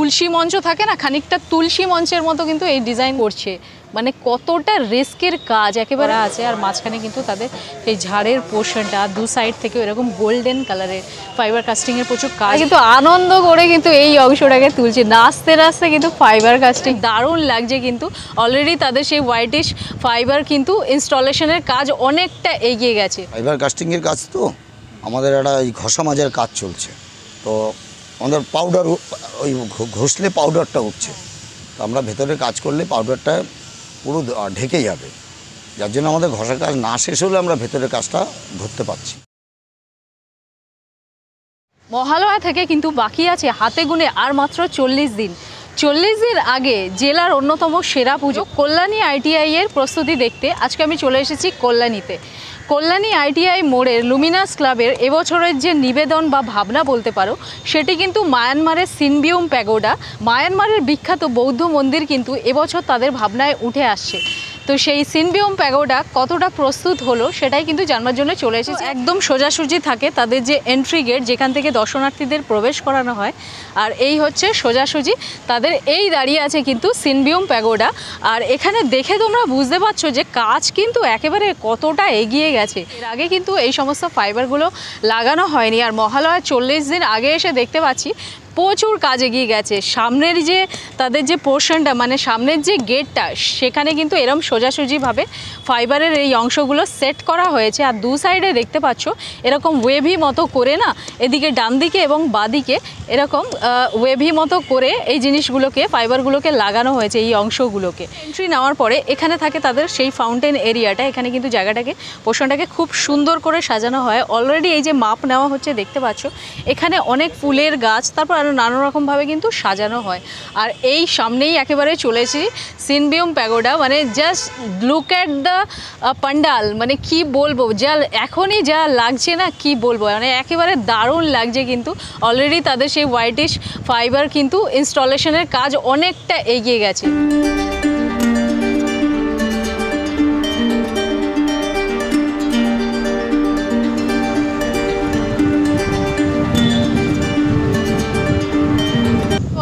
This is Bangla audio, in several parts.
তুলসী মঞ্চ থাকে না, খানিকটা তুলসী মঞ্চের মতো কিন্তু এই ডিজাইন করছে। মানে কতটা রিস্কের কাজ একেবারে আছে। আর মাঝখানে কিন্তু তাদের এই ঝাড়ের পোর্শনটা দু সাইড থেকে এরকম গোল্ডেন কালারের ফাইবার কাস্টিংয়ের প্রচুর কাজ, কিন্তু আনন্দ করে কিন্তু এই অংশটাকে তুলছে নাচতে নাচতে কিন্তু ফাইবার কাস্টিং দারুণ লাগছে। কিন্তু অলরেডি তাদের সেই হোয়াইটিশ ফাইবার কিন্তু ইনস্টলেশনের কাজ অনেকটা এগিয়ে গেছে। ফাইবার কাস্টিংয়ের কাজ তো আমাদের একটা এই ঘষা মাজার কাজ চলছে, তো আমাদের পাউডার ওই ঘষলে পাউডারটা উঠছে, তো আমরা ভেতরে কাজ করলে পাউডারটা পুরো ঢেকে যাবে, যার জন্য আমাদের ঘষা কাজ না শেষ হলে আমরা ভেতরের কাজটা ধরতে পারছি। মহালয়া থেকে কিন্তু বাকি আছে হাতে গুনে আর মাত্র 40 দিন। 40 দিন আগে জেলার অন্যতম সেরা পুজো কল্যাণী ITI এর প্রস্তুতি দেখতে আজকে আমি চলে এসেছি কল্যাণীতে। কল্যাণী ITI মোড়ের লুমিনাস ক্লাবের এবছরের যে নিবেদন বা ভাবনা বলতে পারো, সেটি কিন্তু মায়ানমারের সিনবিউম প্যাগোডা, মায়ানমারের বিখ্যাত বৌদ্ধ মন্দির কিন্তু এবছর তাদের ভাবনায় উঠে আসছে। তো সেই সিনবিউম প্যাগোডা কতটা প্রস্তুত হলো সেটাই কিন্তু জানবার জন্য চলে এসেছে। একদম সোজাসুজি থাকে তাদের যে এন্ট্রি গেট, যেখান থেকে দর্শনার্থীদের প্রবেশ করানো হয়, আর এই হচ্ছে সোজাসুজি তাদের এই দাঁড়িয়ে আছে কিন্তু সিনবিউম প্যাগোডা। আর এখানে দেখে তোমরা বুঝতে পারছো যে কাজ কিন্তু একেবারে কতটা এগিয়ে গেছে। এর আগে কিন্তু এই সমস্ত ফাইবারগুলো লাগানো হয়নি, আর মহালয়ার 40 দিন আগে এসে দেখতে পাচ্ছি প্রচুর কাজ এগিয়ে গেছে। সামনের যে তাদের যে পোর্শনটা, মানে সামনের যে গেটটা, সেখানে কিন্তু এরম সোজাসুজিভাবে ফাইবারের এই অংশগুলো সেট করা হয়েছে। আর দু সাইডে দেখতে পাচ্ছ এরকম ওয়েভি মতো করে না, এদিকে ডান দিকে এবং বাদিকে এরকম ওয়েভি মতো করে এই জিনিসগুলোকে ফাইবারগুলোকে লাগানো হয়েছে এই অংশগুলোকে। এন্ট্রি নেওয়ার পরে এখানে থাকে তাদের সেই ফাউন্টেন এরিয়াটা, এখানে কিন্তু জায়গাটাকে পোর্শনটাকে খুব সুন্দর করে সাজানো হয়। অলরেডি এই যে মাপ নেওয়া হচ্ছে দেখতে পাচ্ছ, এখানে অনেক ফুলের গাছ, তারপর নানা রকমভাবে কিন্তু সাজানো হয়। আর এই সামনেই একেবারে চলেছি সিনবিউম প্যাগোডা, মানে just look at the pandal, মানে কি বলবো, যা এখনই যা লাগছে না কি বলবো, মানে একেবারে দারুণ লাগছে। কিন্তু অলরেডি তাদের সেই হোয়াইটিশ ফাইবার কিন্তু ইনস্টলেশনের কাজ অনেকটা এগিয়ে গেছে।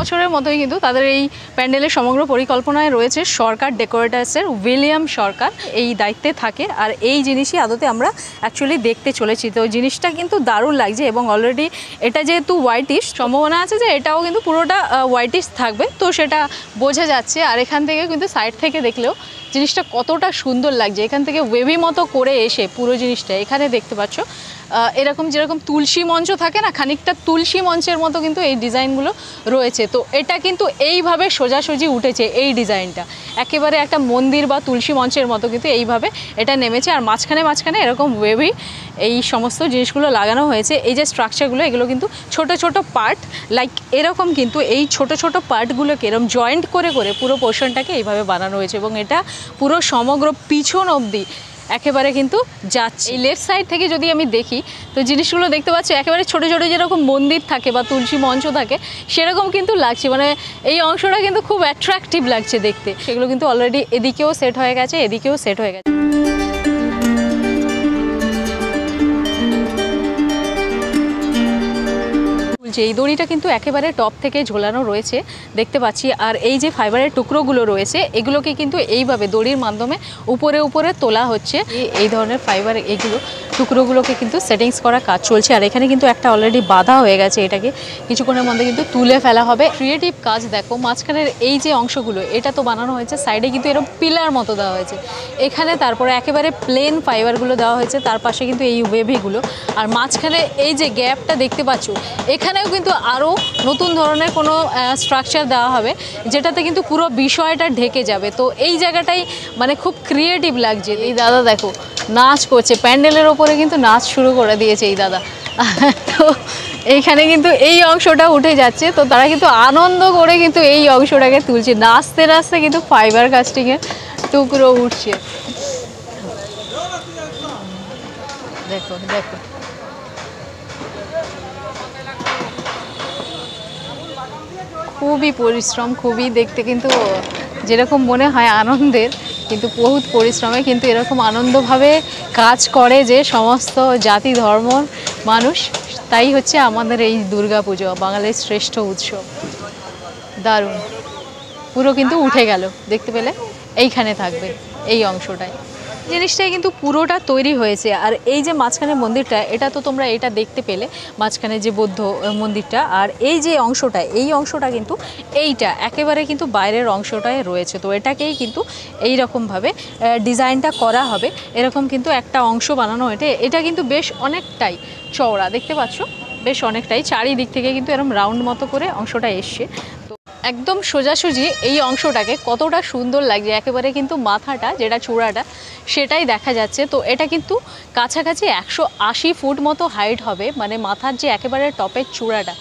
বছরের মতোই কিন্তু তাদের এই প্যান্ডেলের সমগ্র পরিকল্পনায় রয়েছে সরকার ডেকোরেটার্সের উইলিয়াম সরকার, এই দায়িত্বে থাকে। আর এই জিনিসই আদতে আমরা অ্যাকচুয়ালি দেখতে চলেছি, তো জিনিসটা কিন্তু দারুণ লাগছে। এবং অলরেডি এটা যেহেতু হোয়াইটিশ, সম্ভাবনা আছে যে এটাও কিন্তু পুরোটা হোয়াইটিশ থাকবে, তো সেটা বোঝা যাচ্ছে। আর এখান থেকে কিন্তু সাইড থেকে দেখলেও জিনিসটা কতটা সুন্দর লাগছে। এখান থেকে ওয়েভি মতো করে এসে পুরো জিনিসটা এখানে দেখতে পাচ্ছ এরকম যেরকম তুলসী মঞ্চ থাকে না, খানিকটা তুলসী মঞ্চের মতো কিন্তু এই ডিজাইনগুলো রয়েছে। তো এটা কিন্তু এইভাবে সোজাসুজি উঠেছে, এই ডিজাইনটা একেবারে একটা মন্দির বা তুলসী মঞ্চের মতো কিন্তু এইভাবে এটা নেমেছে। আর মাঝখানে মাঝখানে এরকম ওয়েভি এই সমস্ত জিনিসগুলো লাগানো হয়েছে। এই যে স্ট্রাকচারগুলো, এগুলো কিন্তু ছোট ছোট পার্ট, লাইক এরকম কিন্তু এই ছোট ছোট পার্টগুলোকে এরকম জয়েন্ট করে করে পুরো পোর্শনটাকে এইভাবে বানানো হয়েছে। এবং এটা পুরো সমগ্র পিছন অবধি একেবারে কিন্তু যাচ্ছে। এই লেফট সাইড থেকে যদি আমি দেখি, তো জিনিসগুলো দেখতে পাচ্ছি একেবারে ছোটো ছোটো যেরকম মন্দির থাকে বা তুলসী মঞ্চ থাকে সেরকম কিন্তু লাগছে। মানে এই অংশটা কিন্তু খুব অ্যাট্রাকটিভ লাগছে দেখতে। সেগুলো কিন্তু অলরেডি এদিকেও সেট হয়ে গেছে, এদিকেও সেট হয়ে গেছে। এই দড়িটা কিন্তু একেবারে টপ থেকে ঝোলানো রয়েছে দেখতে পাচ্ছি। আর এই যে ফাইবারের টুকরোগুলো রয়েছে, এগুলোকে কিন্তু এইভাবে দড়ির মাধ্যমে উপরে উপরে তোলা হচ্ছে। এই ধরনের ফাইবার এইগুলো টুকরোগুলোকে কিন্তু সেটিংস করা কাজ চলছে। আর এখানে কিন্তু একটা অলরেডি বাঁধা হয়ে গেছে, এটাকে কিছুক্ষণের মধ্যে কিন্তু তুলে ফেলা হবে। ক্রিয়েটিভ কাজ দেখো, মাঝখানের এই যে অংশগুলো এটা তো বানানো হয়েছে, সাইডে কিন্তু এরকম পিলার মতো দেওয়া হয়েছে এখানে, তারপরে একেবারে প্লেন ফাইবারগুলো দেওয়া হয়েছে, তার পাশে কিন্তু এই ওয়েভিগুলো। আর মাঝখানে এই যে গ্যাপটা দেখতে পাচ্ছ, এখানেও কিন্তু আরও নতুন ধরনের কোনো স্ট্রাকচার দেওয়া হবে, যেটাতে কিন্তু পুরো বিষয়টা ঢেকে যাবে। তো এই জায়গাটাই মানে খুব ক্রিয়েটিভ লাগছে। এই দাদা দেখো নাচ করছে, প্যান্ডেলের ওপরে কিন্তু নাচ শুরু করে দিয়েছে এই দাদা। তো এইখানে কিন্তু এই অংশটা উঠে যাচ্ছে, তো তারা কিন্তু আনন্দ করে কিন্তু এই অংশটাকে তুলছে, নাচতে নাচতে কিন্তু ফাইবার কাস্টিংয়ের টুকরো উঠছে। দেখো দেখো খুবই পরিশ্রম, খুবই দেখতে কিন্তু যেরকম মনে হয় আনন্দের, কিন্তু বহুত পরিশ্রমে কিন্তু এরকম আনন্দভাবে কাজ করে যে সমস্ত জাতি ধর্মর মানুষ। তাই হচ্ছে আমাদের এই দুর্গা পুজো, বাঙালির শ্রেষ্ঠ উৎসব। দারুণ, পুরো কিন্তু উঠে গেল, দেখতে পেলে এইখানে থাকবে এই অংশটায়। জিনিসটাই কিন্তু পুরোটা তৈরি হয়েছে। আর এই যে মাঝখানে মন্দিরটা, এটা তো তোমরা এটা দেখতে পেলে, মাঝখানে যে বৌদ্ধ মন্দিরটা, আর এই যে অংশটা, এই অংশটা কিন্তু এইটা একেবারে কিন্তু বাইরের অংশটায় রয়েছে। তো এটাকেই কিন্তু এই রকমভাবে ডিজাইনটা করা হবে, এরকম কিন্তু একটা অংশ বানানো। এটা কিন্তু বেশ অনেকটাই চওড়া, দেখতে পাচ্ছ, বেশ অনেকটাই চারিদিক থেকে কিন্তু এরকম রাউন্ড মতো করে অংশটা এসছে। তো একদম সোজাসুজি এই অংশটাকে কতটা সুন্দর লাগছে, একেবারে কিন্তু মাথাটা যেটা চূড়াটা সেটাই দেখা যাচ্ছে। তো এটা কিন্তু কাছাকাছি 180 ফুট মতো হাইট হবে, মানে মাথার যে একেবারে টপের চূড়াটা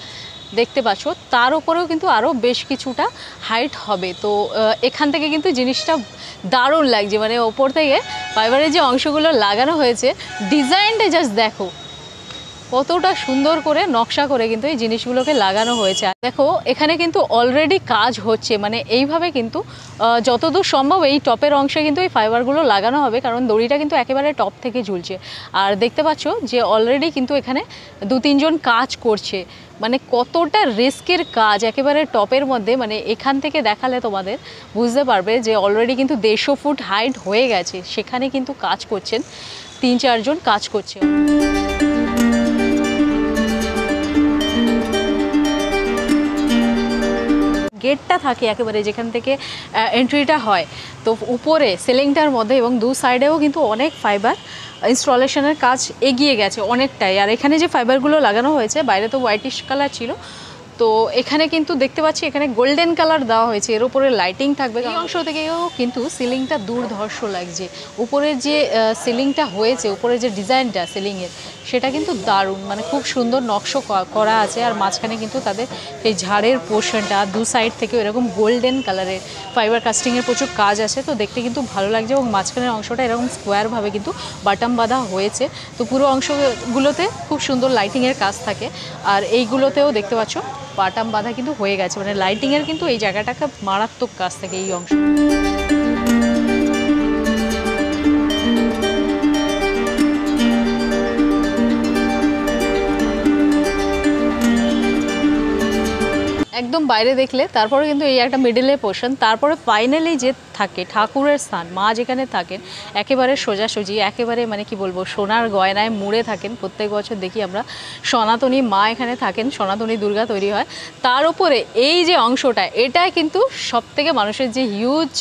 দেখতে পাচ্ছ তার উপরেও কিন্তু আরও বেশ কিছুটা হাইট হবে। তো এখান থেকে কিন্তু জিনিসটা দারুণ লাগছে, মানে ওপর থেকে ফাইবারের যে অংশগুলো লাগানো হয়েছে, ডিজাইনটা জাস্ট দেখো কতটা সুন্দর করে নকশা করে কিন্তু এই জিনিসগুলোকে লাগানো হয়েছে। দেখো এখানে কিন্তু অলরেডি কাজ হচ্ছে, মানে এইভাবে কিন্তু যতদূর সম্ভব এই টপের অংশে কিন্তু এই ফাইবারগুলো লাগানো হবে, কারণ দড়িটা কিন্তু একেবারে টপ থেকে ঝুলছে। আর দেখতে পাচ্ছ যে অলরেডি কিন্তু এখানে 2-3 জন কাজ করছে, মানে কতটা রিস্কের কাজ একেবারে টপের মধ্যে। মানে এখান থেকে দেখালে তোমাদের বুঝতে পারবে যে অলরেডি কিন্তু 150 ফুট হাইট হয়ে গেছে, সেখানে কিন্তু কাজ করছেন 3-4 জন কাজ করছে। গেটটা থাকে একেবারে যেখান থেকে এন্ট্রিটা হয়, তো উপরে সিলিংটার মধ্যে এবং দু সাইডেও কিন্তু অনেক ফাইবার ইনস্টলেশনের কাজ এগিয়ে গেছে অনেকটাই। আর এখানে যে ফাইবারগুলো লাগানো হয়েছে, বাইরে তো হোয়াইটিশ কালার ছিল, তো এখানে কিন্তু দেখতে পাচ্ছি এখানে গোল্ডেন কালার দেওয়া হয়েছে, এর উপরে লাইটিং থাকবে। এই অংশ থেকেও কিন্তু সিলিংটা দুর্ধর্ষ লাগছে, উপরের যে সিলিংটা হয়েছে, উপরে যে ডিজাইনটা সিলিংয়ের সেটা কিন্তু দারুণ, মানে খুব সুন্দর নকশা করা আছে। আর মাঝখানে কিন্তু তাদের এই ঝাড়ের পোর্শনটা দু সাইড থেকে এরকম গোল্ডেন কালারের ফাইবার কাস্টিংয়ের প্রচুর কাজ আছে, তো দেখতে কিন্তু ভালো লাগছে। এবং মাঝখানের অংশটা এরকম স্কোয়ারভাবে কিন্তু বাটাম বাঁধা হয়েছে, তো পুরো অংশগুলোতে খুব সুন্দর লাইটিংয়ের কাজ থাকে। আর এইগুলোতেও দেখতে পাচ্ছ বাটাম বাঁধা কিন্তু হয়ে গেছে, মানে লাইটিংয়ের কিন্তু এই জায়গাটাকে মারাত্মক কাজ থাকে এই অংশ। একদম বাইরে দেখলে তারপরে কিন্তু এই একটা মিডলের পোর্শন, তারপরে ফাইনালি যে থাকে ঠাকুরের স্থান, মা যেখানে থাকেন একেবারে সোজাসুজি, একেবারে মানে কি বলবো সোনার গয়নায় মুড়ে থাকেন। প্রত্যেক বছর দেখি আমরা সনাতনী মা এখানে থাকেন, সনাতনী দুর্গা তৈরি হয়। তার উপরে এই যে অংশটা, এটাই কিন্তু সবথেকে মানুষের যে হিউজ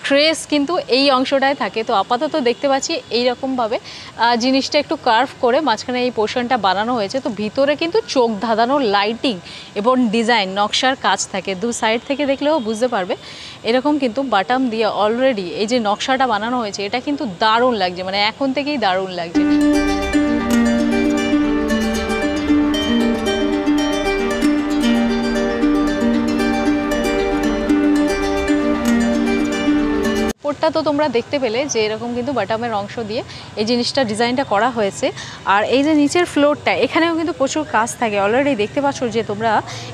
ক্রেজ কিন্তু এই অংশটায় থাকে। তো আপাতত দেখতে পাচ্ছি এইরকমভাবে জিনিসটা একটু কার্ভ করে মাঝখানে এই পোর্শনটা বানানো হয়েছে। তো ভিতরে কিন্তু চোখ ধাঁধানো লাইটিং এবং ডিজাইন নকশার কাজ থাকে, দু সাইড থেকে দেখলেও বুঝতে পারবে। এরকম কিন্তু বাটাম দিয়ে অলরেডি এই যে নকশাটা বানানো হয়েছে, এটা কিন্তু দারুণ লাগছে, মানে এখন থেকেই দারুণ লাগছে। উপরটা তো তোমরা দেখতে পেলে যে এরকম কিন্তু বাটামের অংশ দিয়ে এই জিনিসটা ডিজাইনটা করা হয়েছে। আর এই যে নিচের ফ্লোরটা, এখানেও কিন্তু প্রচুর কাজ থাকে। অলরেডি দেখতে পাচ্ছ যে তোমরা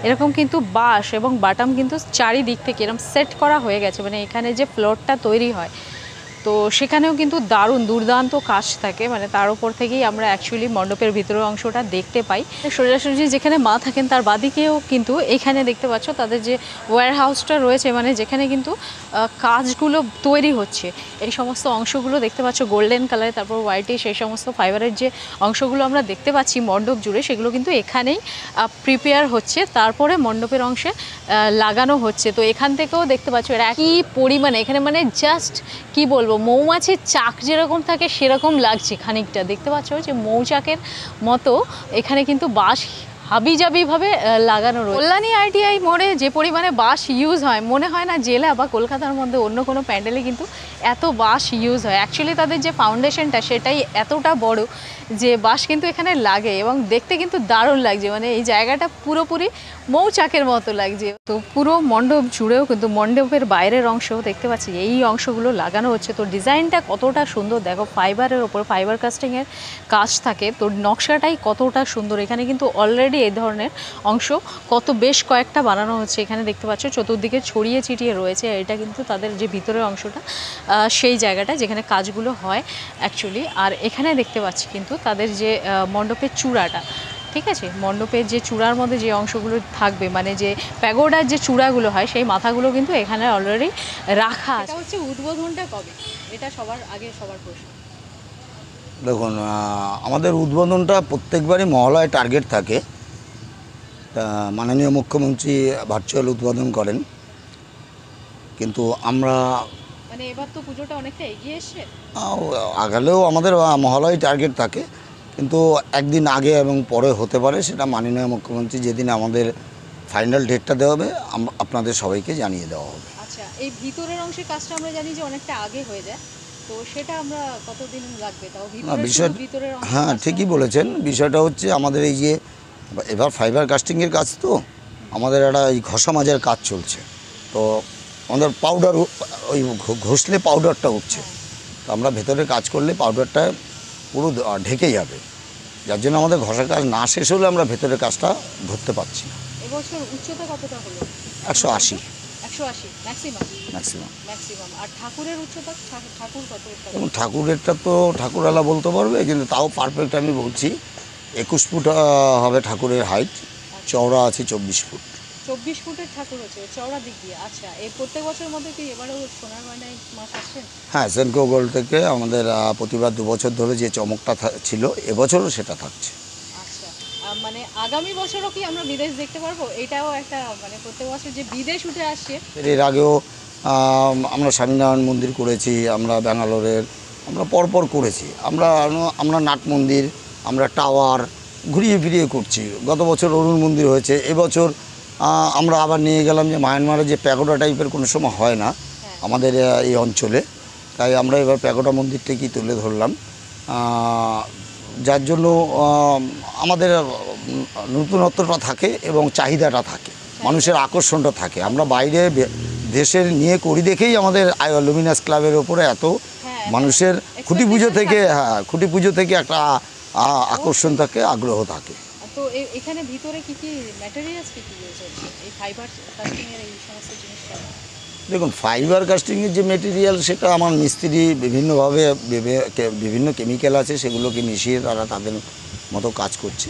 এরকম কিন্তু বাঁশ এবং বাটাম কিন্তু চারিদিক থেকে এরকম সেট করা হয়ে গেছে, মানে এখানে যে ফ্লোরটা তৈরি হয় তো সেখানেও কিন্তু দারুণ দুর্দান্ত কাজ থাকে, মানে তার উপর থেকেই আমরা অ্যাকচুয়ালি মণ্ডপের ভিতরের অংশটা দেখতে পাই। সোজাসুজি যেখানে মা থাকেন তার বাদিকেও কিন্তু এখানে দেখতে পাচ্ছ তাদের যে ওয়্যার হাউসটা রয়েছে, মানে যেখানে কিন্তু কাজগুলো তৈরি হচ্ছে, এই সমস্ত অংশগুলো দেখতে পাচ্ছ গোল্ডেন কালার, তারপর হোয়াইটে সেই সমস্ত ফাইবারের যে অংশগুলো আমরা দেখতে পাচ্ছি মণ্ডপ জুড়ে, সেগুলো কিন্তু এখানেই প্রিপেয়ার হচ্ছে, তারপরে মণ্ডপের অংশে লাগানো হচ্ছে। তো এখান থেকেও দেখতে পাচ্ছ এরা একই পরিমাণে এখানে, মানে জাস্ট কি বলবো, মৌমাছির চাক যেরকম থাকে সেরকম লাগছে খানিকটা, দেখতে পাচ্ছ যে মৌচাকের মতো এখানে কিন্তু বাঁশ হাবিজাবিভাবে লাগানো রয়েছে। কল্যাণী ITI মোড়ে যে পরিমাণে বাঁশ ইউজ হয়, মনে হয় না জেলা বা কলকাতার মধ্যে অন্য কোনো প্যান্ডেলে কিন্তু এত বাঁশ ইউজ হয়। অ্যাকচুয়ালি তাদের যে ফাউন্ডেশনটা সেটাই এতটা বড় যে বাঁশ কিন্তু এখানে লাগে, এবং দেখতে কিন্তু দারুণ লাগছে, মানে এই জায়গাটা পুরোপুরি মৌচাকের মতো লাগছে। তো পুরো মণ্ডপ জুড়েও কিন্তু মণ্ডপের বাইরের অংশও দেখতে পাচ্ছি এই অংশগুলো লাগানো হচ্ছে। তো ডিজাইনটা কতটা সুন্দর দেখো, ফাইবারের ওপর ফাইবার কাস্টিংয়ের কাজ থাকে, তো নকশাটাই কতটা সুন্দর। এখানে কিন্তু অলরেডি এই ধরনের অংশ বেশ কয়েকটা বানানো হচ্ছে, এখানে দেখতে পাচ্ছ চতুর্দিকে ছড়িয়ে ছিটিয়ে রয়েছে। এটা কিন্তু তাদের যে ভিতরের অংশটা, সেই জায়গাটা যেখানে কাজগুলো হয় অ্যাকচুয়ালি। আর এখানে দেখতে পাচ্ছি কিন্তু তাদের যে মণ্ডপের চূড়াটা, ঠিক আছে, মণ্ডপের যে চূড়ার মধ্যে যে অংশগুলো থাকবে, মানে যে প্যাগোডার যে চূড়াগুলো হয় সেই মাথাগুলো কিন্তু এখানে অলরেডি রাখা আছে। এটা হচ্ছে উদ্বোধনটা কবে, এটা সবার আগে সবার প্রশ্ন। দেখুন, আমাদের উদ্বোধনটা প্রত্যেকবারই মহালয়ায় টার্গেট থাকে। তা মাননীয় মুখ্যমন্ত্রী ভার্চুয়াল উদ্বোধন করেন, কিন্তু আমরা মানে এবার তো পুজোটা অনেকটা এগিয়ে এসছে, আগালেও আমাদের মহালয়ায় টার্গেট থাকে, কিন্তু একদিন আগে এবং পরে হতে পারে, সেটা মাননীয় মুখ্যমন্ত্রী যেদিন আমাদের ফাইনাল ডেটটা দেওয়া হবে আপনাদের সবাইকে জানিয়ে দেওয়া হবে। আচ্ছা, এই ভিতরের অংশের কাজটা আমরা জানি যে অনেকটা আগে হয়ে যায়, তো সেটা আমরা কতদিন লাগবে তাও ভিতরের অংশ? হ্যাঁ, ঠিকই বলেছেন। বিষয়টা হচ্ছে আমাদের এই যে এবার ফাইবার কাস্টিংয়ের কাজ, তো আমাদের একটা এই ঘষা মাজার কাজ চলছে, তো আমাদের পাউডার ওই ঘষলে পাউডারটা উঠছে, তো আমরা ভেতরে কাজ করলে পাউডারটা পুরো ঢেকে যাবে, যার জন্য আমাদের ঘষা কাজ না শেষ হলে আমরা ভেতরের কাজটা ধরতে পারছি না। এবছর উচ্চতা কতটা হলো? 180 ম্যাক্সিমাম। আর ঠাকুরের উচ্চতা, ঠাকুর কত? এবং ঠাকুরেরটা তো ঠাকুরওয়ালা বলতে পারবে, কিন্তু তাও পারফেক্ট আমি বলছি 21 ফুট হবে ঠাকুরের হাইট, চওড়া আছে 24 ফুট। 24 ফুটের ঠাকুর হচ্ছে চওড়া দিক দিয়ে। আচ্ছা, এই প্রত্যেক বছরের মধ্যে কি এবারেও সোনার গয়নায় মাছ আসছে? হ্যাঁ, সেনকো গোল্ড থেকে আমাদের প্রতিবার 2 বছর ধরে যে চমকটা ছিল, এবছরও সেটা থাকছে। আচ্ছা, মানে আগামী বছরও কি আমরা বিদেশ দেখতে পারবো? এটাও একটা মানে প্রত্যেক বছর যে বিদেশ উঠে আসছে। এর আগেও আমরা স্বামীনারায়ণ মন্দির করেছি, আমরা ব্যাঙ্গালোরের আমরা পরপর করেছি, আমরা নাট মন্দির, আমরা টাওয়ার ঘুরিয়ে ফিরিয়ে করছি। গত বছর অরুণ মন্দির হয়েছে, এবছর আমরা আবার নিয়ে গেলাম যে মায়ানমারে যে প্যাগোডা টাইপের কোনো সময় হয় না আমাদের এই অঞ্চলে, তাই আমরা এবার প্যাগোডা মন্দিরটাকেই তুলে ধরলাম, যার জন্য আমাদের নতুনত্বটা থাকে এবং চাহিদাটা থাকে, মানুষের আকর্ষণটা থাকে। আমরা বাইরে দেশের নিয়ে করি দেখেই আমাদের লুমিনাস ক্লাবের ওপরে এত মানুষের খুঁটি পুজো থেকে একটা আকর্ষণ থাকে, আগ্রহ থাকে। তো এখানে ভিতরে কি কি ম্যাটেরিয়ালস কি কি রয়েছে এই ফাইবার কাস্টিং এর এই সমস্ত জিনিসটা? দেখুন, ফাইবার কাস্টিংয়ের যে মেটেরিয়াল, সেটা আমার মিস্ত্রি বিভিন্নভাবে বিভিন্ন কেমিক্যাল আছে, সেগুলোকে মিশিয়ে তারা তাদের মতো কাজ করছে।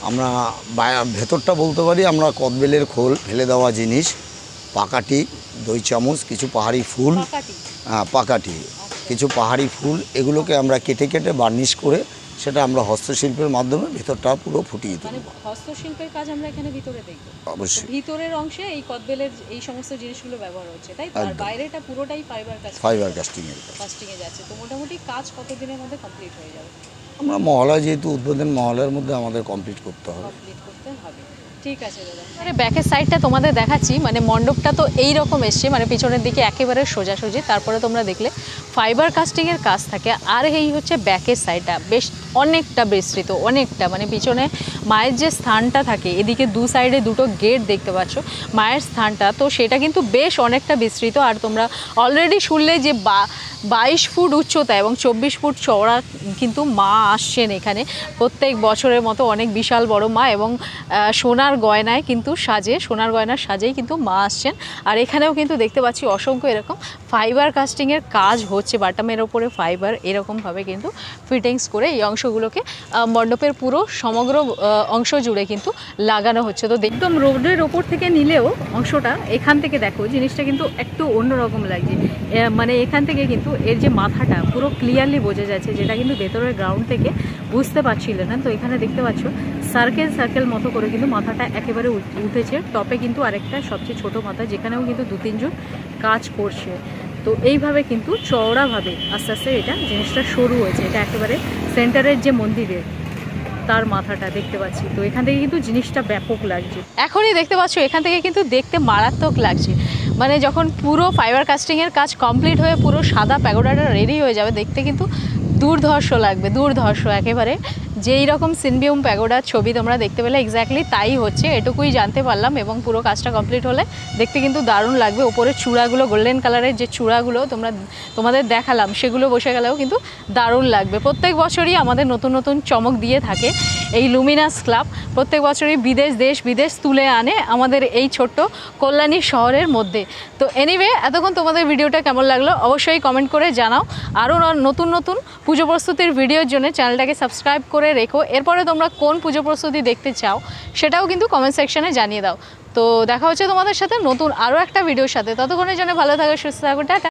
আমরা ভেতরটা বলতে পারি আমরা কদবেলের খোল, ফেলে দেওয়া জিনিস, পাকাটি, দই চামচ, কিছু পাহাড়ি ফুল, পাকাটি, কিছু পাহাড়ি ফুল, এগুলোকে আমরা কেটে কেটে বার্নিশ করে সেটা আমরা হস্তশিল্পের মাধ্যমে ভেতরটা পুরো ফুটিয়ে দিই। মানে হস্তশিল্পের কাজ আমরা এখানে ভিতরে দেখব। অবশ্যই ভিতরের অংশে এই কদবেলের এই সমস্ত জিনিসগুলো ব্যবহার হচ্ছে, তাই তো? আর বাইরেটা পুরোটাই ফাইবার কাস্টিং এ যাচ্ছে। তো মোটামুটি কাজ কত দিনের মধ্যে কমপ্লিট হয়ে যাবে? আমরা মহালয়া যেহেতু উদ্বোধন, মহালয়ার মধ্যে আমাদের কমপ্লিট করতে হবে। ঠিক আছে দাদা, আরে ব্যাকের সাইডটা তোমাদের দেখাচ্ছি। মানে মণ্ডপটা তো এই রকম এসছে, মানে পিছনের দিকে একেবারে সোজাসুজি, তারপরে তোমরা দেখলে ফাইবার কাস্টিংয়ের কাজ থাকে। আর এই হচ্ছে ব্যাকের সাইডটা, বেশ অনেকটা বিস্তৃত, অনেকটা মানে পিছনে মায়ের যে স্থানটা থাকে, এদিকে দু সাইডে দুটো গেট দেখতে পাচ্ছ মায়ের স্থানটা, তো সেটা কিন্তু বেশ অনেকটা বিস্তৃত। আর তোমরা অলরেডি শুনলে যে 22 ফুট উচ্চতা এবং 24 ফুট চওড়া কিন্তু মা আসছেন এখানে প্রত্যেক বছরের মতো, অনেক বিশাল বড় মা, এবং সোনার গয়নায় কিন্তু সোনার গয়নার সাজেই কিন্তু মা আসছেন। আর এখানেও কিন্তু দেখতে পাচ্ছি অসংখ্য এরকম ফাইবার কাস্টিংয়ের কাজ হচ্ছে, বাটামের ওপরে ফাইবার এরকমভাবে কিন্তু ফিটিংস করে এই অংশগুলোকে মণ্ডপের পুরো সমগ্র অংশ জুড়ে কিন্তু লাগানো হচ্ছে। তো একদম রোডের ওপর থেকে নিলেও অংশটা এখান থেকে দেখো জিনিসটা কিন্তু একটু অন্যরকম লাগছে। মানে এখান থেকে কিন্তু এর যে মাথাটা পুরো ক্লিয়ারলি বোঝা যাচ্ছে, যেটা কিন্তু ভেতরের গ্রাউন্ড থেকে বুঝতে পারছিলেন না। তো এখানে দেখতে পাচ্ছ সার্কেল মতো করে কিন্তু মাথাটা একেবারে উঠেছে। টপে কিন্তু আরেকটা সবচেয়ে ছোট মাথা, যেখানেও কিন্তু 2-3 জন কাজ করছে। তো এইভাবে কিন্তু চওড়াভাবে আস্তে আস্তে এটা জিনিসটা শুরু হয়েছে। এটা একেবারে সেন্টারের যে মন্দিরের তার মাথাটা দেখতে পাচ্ছি। তো এখান থেকে কিন্তু জিনিসটা ব্যাপক লাগছে, এখনই দেখতে পাচ্ছ এখান থেকে কিন্তু দেখতে মারাত্মক লাগছে। মানে যখন পুরো ফাইবার কাস্টিংয়ের কাজ কমপ্লিট হয়ে পুরো সাদা প্যাগোডাটা রেডি হয়ে যাবে, দেখতে কিন্তু দুর্ধর্ষ লাগবে, দুর্ধর্ষ একেবারে। যেই রকম সিনবিউম প্যাগোডার ছবি তোমরা দেখতে পেলে এক্স্যাক্টলি তাই হচ্ছে, এটুকুই জানতে পারলাম। এবং পুরো কাজটা কমপ্লিট হলে দেখতে কিন্তু দারুণ লাগবে। ওপরের চূড়াগুলো গোল্ডেন কালারের যে চূড়াগুলো তোমাদের দেখালাম, সেগুলো বসে গেলেও কিন্তু দারুণ লাগবে। প্রত্যেক বছরই আমাদের নতুন নতুন চমক দিয়ে থাকে এই লুমিনাস ক্লাব প্রত্যেক বছরই দেশ বিদেশ তুলে আনে আমাদের এই ছোট্ট কল্যাণী শহরের মধ্যে। তো এনিওয়ে, এতক্ষণ তোমাদের ভিডিওটা কেমন লাগলো অবশ্যই কমেন্ট করে জানাও। আরও নতুন নতুন পুজো প্রস্তুতির ভিডিওর জন্য চ্যানেলটাকে সাবস্ক্রাইব করে রেখো। এরপরে তোমরা কোন পুজো প্রস্তুতি দেখতে চাও সেটাও কিন্তু কমেন্ট সেকশনে জানিয়ে দাও। তো দেখা হচ্ছে তোমাদের সাথে নতুন আরও একটা ভিডিওর সাথে। ততক্ষণের জন্য ভালো থাকো, সুস্থ থাকো, টাটা।